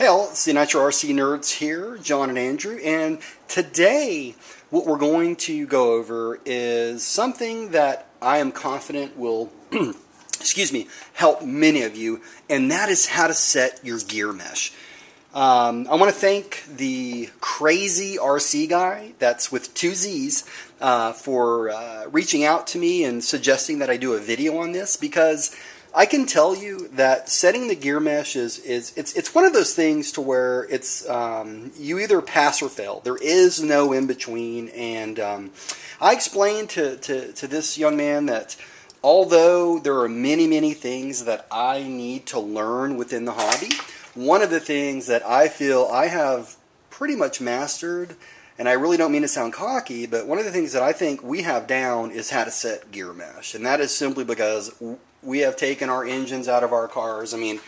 Hey all, it's the Nitro RC Nerds here, John and Andrew, and today what we're going to go over is something that I am confident will help many of you, and that is how to set your gear mesh. I want to thank the crazy RC guy, that's with 2 Z's, for reaching out to me and suggesting that I do a video on this, because I can tell you that setting the gear mesh it's one of those things to where it's you either pass or fail. There is no in between, and I explained to this young man that although there are many things that I need to learn within the hobby, one of the things that I feel I have pretty much mastered, and I really don't mean to sound cocky, but one of the things that I think we have down is how to set gear mesh, and that is simply because we have taken our engines out of our cars, I mean,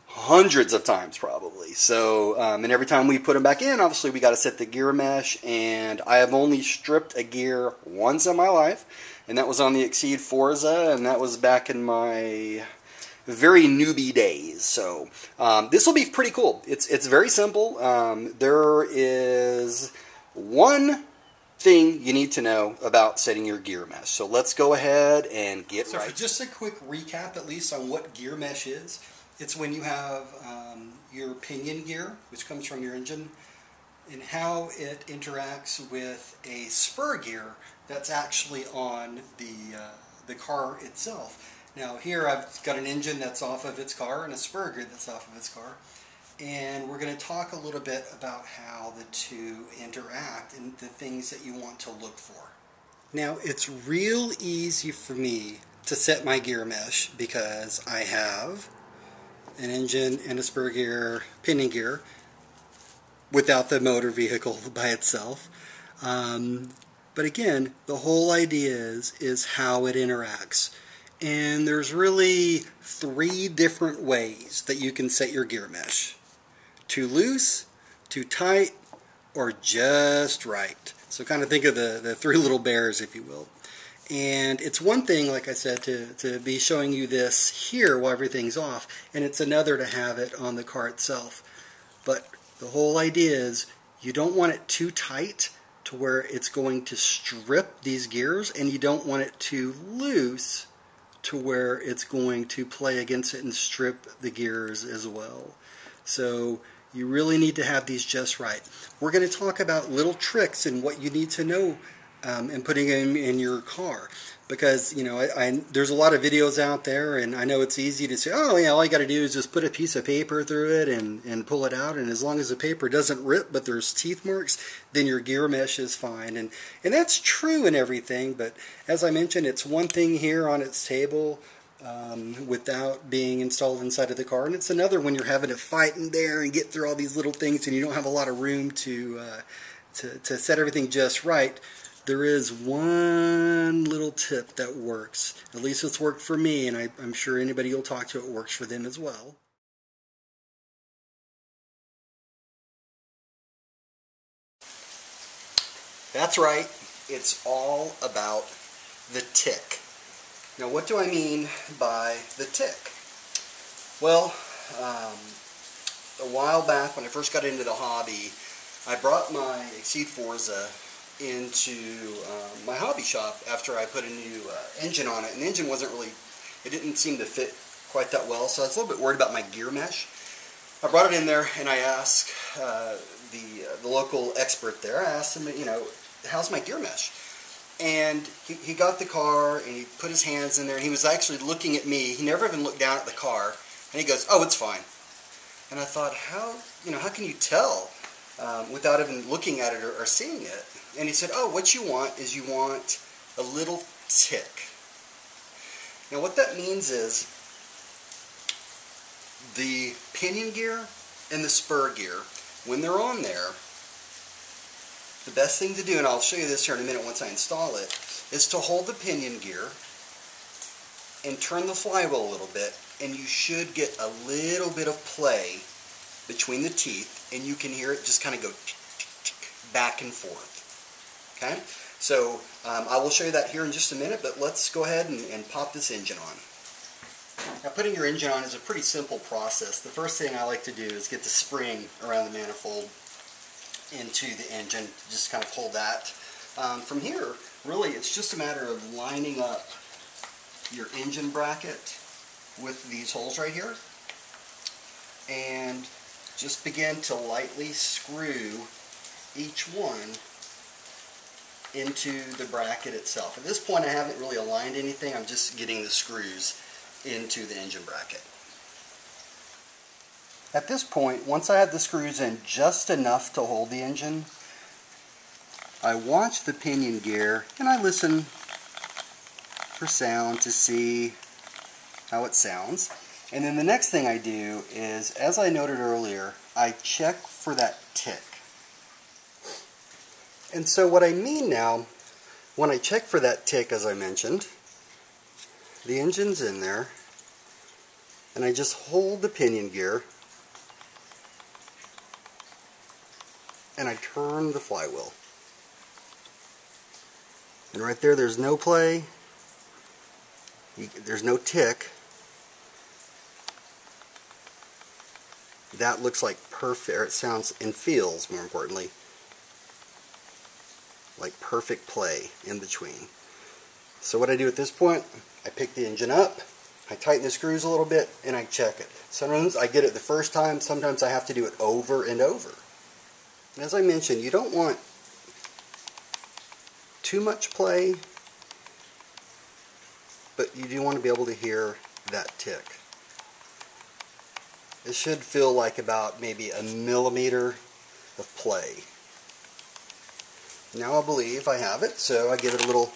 hundreds of times probably. So, and every time we put them back in, obviously we got to set the gear mesh, and I have only stripped a gear once in my life, and that was on the Exceed Forza, and that was back in my very newbie days. So, this will be pretty cool. It's very simple. There is one thing you need to know about setting your gear mesh. So let's go ahead and get right. For just a quick recap, at least, on what gear mesh is, it's when you have your pinion gear, which comes from your engine, and how it interacts with a spur gear that's actually on the car itself. Now here I've got an engine that's off of its car and a spur gear that's off of its car. And we're going to talk a little bit about how the two interact and the things that you want to look for. Now, it's real easy for me to set my gear mesh because I have an engine and a spur gear, pinion gear, without the motor vehicle by itself. But again, the whole idea is how it interacts. And there's really 3 different ways that you can set your gear mesh. Too loose, too tight, or just right. So kind of think of the 3 little bears, if you will. And it's one thing, like I said, to be showing you this here while everything's off, and it's another to have it on the car itself. But the whole idea is you don't want it too tight to where it's going to strip these gears, and you don't want it too loose to where it's going to play against it and strip the gears as well. So you really need to have these just right. We're going to talk about little tricks and what you need to know and putting them in your car. Because, you know, there's a lot of videos out there, and I know it's easy to say, oh yeah, all you got to do is just put a piece of paper through it and pull it out, and as long as the paper doesn't rip but there's teeth marks, then your gear mesh is fine. And that's true and everything, but as I mentioned, it's one thing here on its table without being installed inside of the car, and it's another when you're having to fight in there and get through all these little things and you don't have a lot of room to set everything just right. There is one little tip that works. At least it's worked for me, and I'm sure anybody you'll talk to, it works for them as well. That's right, it's all about the tick. Now, what do I mean by the tick? Well, a while back when I first got into the hobby, I brought my Exceed Forza into my hobby shop after I put a new engine on it, and the engine wasn't really, it didn't seem to fit quite that well, so I was a little bit worried about my gear mesh. I brought it in there and I asked the local expert there, I asked him, you know, how's my gear mesh? And he got the car and he put his hands in there, and he was actually looking at me. He never even looked down at the car, and he goes, oh, it's fine. And I thought, how can you tell without even looking at it or seeing it? And he said, oh, what you want is you want a little tick. Now what that means is the pinion gear and the spur gear, when they're on there, the best thing to do, and I'll show you this here in a minute once I install it, is to hold the pinion gear and turn the flywheel a little bit, and you should get a little bit of play between the teeth, and you can hear it just kind of go tick, tick, tick, back and forth. Okay, so I will show you that here in just a minute, but let's go ahead and pop this engine on. Now putting your engine on is a pretty simple process. The first thing I like to do is get the spring around the manifold into the engine, just kind of pull that. From here, really it's just a matter of lining up your engine bracket with these holes right here, and just begin to lightly screw each one into the bracket itself. At this point I haven't really aligned anything, I'm just getting the screws into the engine bracket. At this point, once I have the screws in just enough to hold the engine, I watch the pinion gear and I listen for sound to see how it sounds. And then the next thing I do is, as I noted earlier, I check for that tick. And so what I mean now, when I check for that tick, as I mentioned, the engine's in there, and I just hold the pinion gear, and I turn the flywheel. And right there, there's no play, there's no tick. That looks like perfect, or it sounds and feels, more importantly, like perfect play in between. So what I do at this point, I pick the engine up, I tighten the screws a little bit, and I check it. Sometimes I get it the first time, sometimes I have to do it over and over. And as I mentioned, you don't want too much play, but you do want to be able to hear that tick. It should feel like about maybe a millimeter of play. Now I believe I have it, so I give it a little...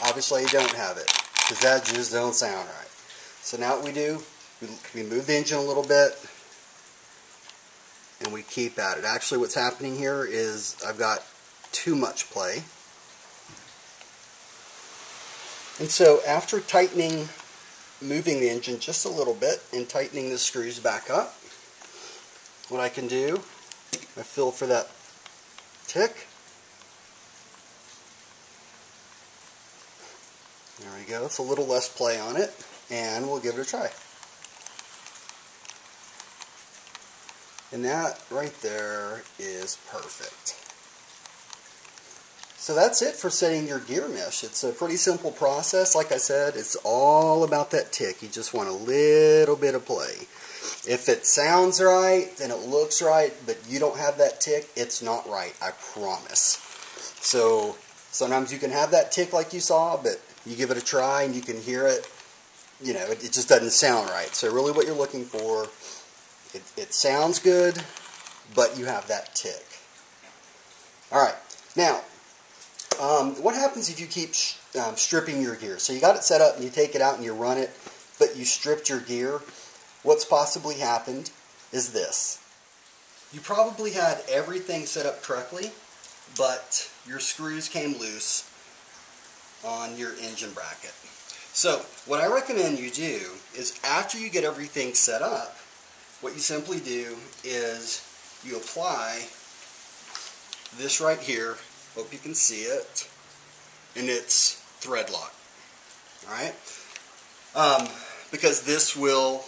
obviously you don't have it, because that just don't sound right. So now what we do, we move the engine a little bit, and we keep at it. Actually what's happening here is I've got too much play. And so after moving the engine just a little bit and tightening the screws back up, what I can do, I feel for that tick. There we go. It's a little less play on it, and we'll give it a try. And that right there is perfect. So that's it for setting your gear mesh. It's a pretty simple process. Like I said, it's all about that tick. You just want a little bit of play. If it sounds right and it looks right, but you don't have that tick, it's not right, I promise. So sometimes you can have that tick like you saw, but you give it a try and you can hear it, you know, it just doesn't sound right. So really what you're looking for, it sounds good, but you have that tick. Alright, now, what happens if you keep stripping your gear? So you got it set up and you take it out and you run it, but you stripped your gear. What's possibly happened is this. You probably had everything set up correctly, but your screws came loose on your engine bracket. So what I recommend you do is, after you get everything set up, what you simply do is you apply this right here. Hope you can see it, and it's thread lock. Alright? Because this will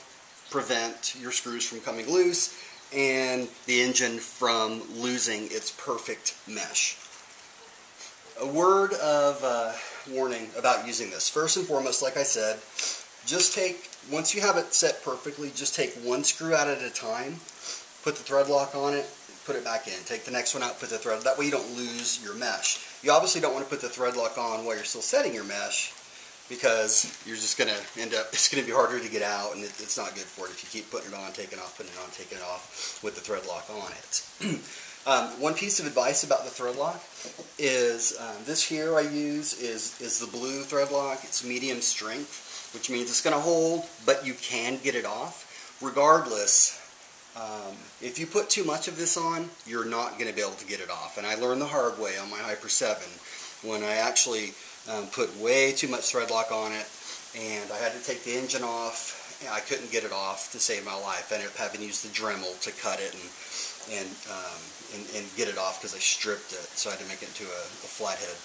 prevent your screws from coming loose and the engine from losing its perfect mesh. A word of warning about using this. First and foremost, like I said, once you have it set perfectly, just take one screw out at a time, put the thread lock on it, put it back in. Take the next one out, put the thread, that way you don't lose your mesh. You obviously don't want to put the thread lock on while you're still setting your mesh, because you're just going to end up, it's going to be harder to get out, and it's not good for it if you keep putting it on, taking it off, putting it on, taking it off with the thread lock on it. One piece of advice about the thread lock is, this here I use is the blue thread lock. It's medium strength, which means it's going to hold, but you can get it off. Regardless, if you put too much of this on, you're not going to be able to get it off. And I learned the hard way on my Hyper 7 when I actually put way too much thread lock on it, and I had to take the engine off. I couldn't get it off to save my life. I ended up having to use the Dremel to cut it and get it off because I stripped it. So I had to make it into a flathead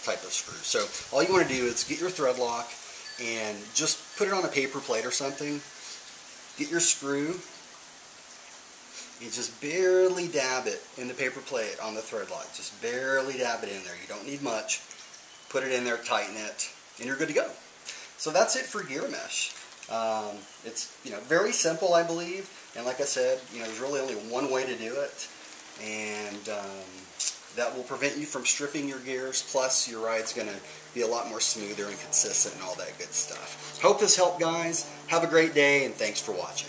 type of screw. So all you want to do is get your thread lock, and just put it on a paper plate or something. Get your screw and just barely dab it in the paper plate on the thread lock. Just barely dab it in there. You don't need much. Put it in there, tighten it, and you're good to go. So that's it for gear mesh. It's very simple, I believe, and like I said, there's really only one way to do it, and that will prevent you from stripping your gears. Plus, your ride's going to be a lot more smoother and consistent and all that good stuff. Hope this helped, guys. Have a great day, and thanks for watching.